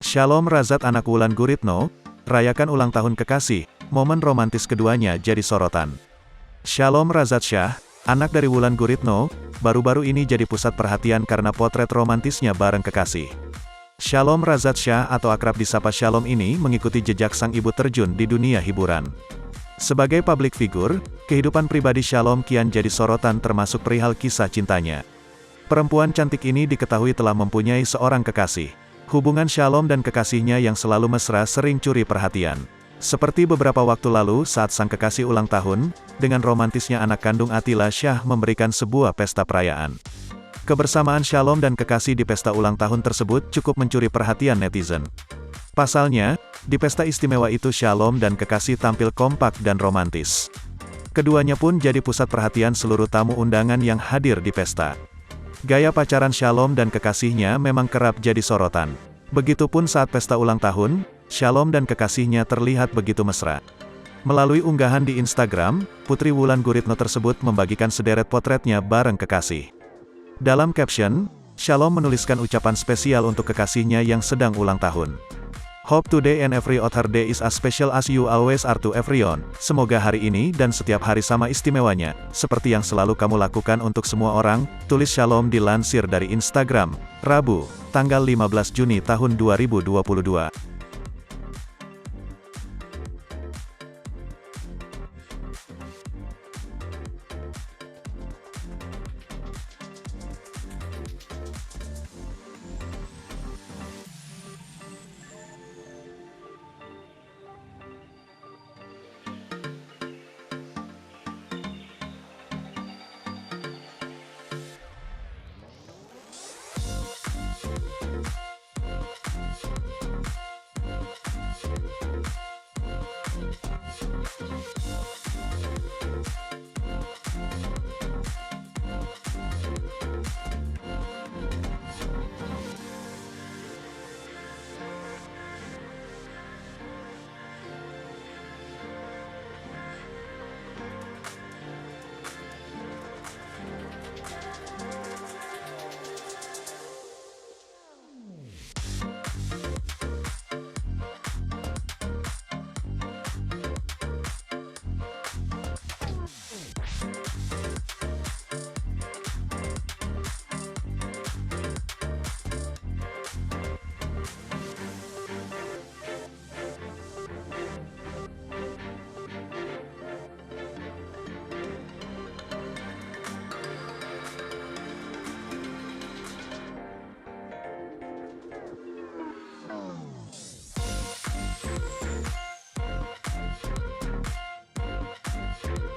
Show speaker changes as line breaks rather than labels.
Shalom Razat anak Wulan Guritno, rayakan ulang tahun kekasih, momen romantis keduanya jadi sorotan. Shalom Razat Shah, anak dari Wulan Guritno, baru-baru ini jadi pusat perhatian karena potret romantisnya bareng kekasih. Shalom Razat Shah atau akrab disapa Shalom ini mengikuti jejak sang ibu terjun di dunia hiburan. Sebagai public figure, kehidupan pribadi Shalom kian jadi sorotan termasuk perihal kisah cintanya. Perempuan cantik ini diketahui telah mempunyai seorang kekasih. Hubungan Shalom dan kekasihnya yang selalu mesra sering curi perhatian. Seperti beberapa waktu lalu saat sang kekasih ulang tahun, dengan romantisnya anak kandung Atila Shah memberikan sebuah pesta perayaan. Kebersamaan Shalom dan kekasih di pesta ulang tahun tersebut cukup mencuri perhatian netizen. Pasalnya, di pesta istimewa itu Shalom dan kekasih tampil kompak dan romantis. Keduanya pun jadi pusat perhatian seluruh tamu undangan yang hadir di pesta. Gaya pacaran Shalom dan kekasihnya memang kerap jadi sorotan. Begitupun saat pesta ulang tahun, Shalom dan kekasihnya terlihat begitu mesra. Melalui unggahan di Instagram, Putri Wulan Guritno tersebut membagikan sederet potretnya bareng kekasih. Dalam caption, Shalom menuliskan ucapan spesial untuk kekasihnya yang sedang ulang tahun. Hope today and every other day is as special as you always are to everyone. Semoga hari ini dan setiap hari sama istimewanya, seperti yang selalu kamu lakukan untuk semua orang, tulis Shalom dilansir dari Instagram, Rabu, tanggal 15 Juni tahun 2022.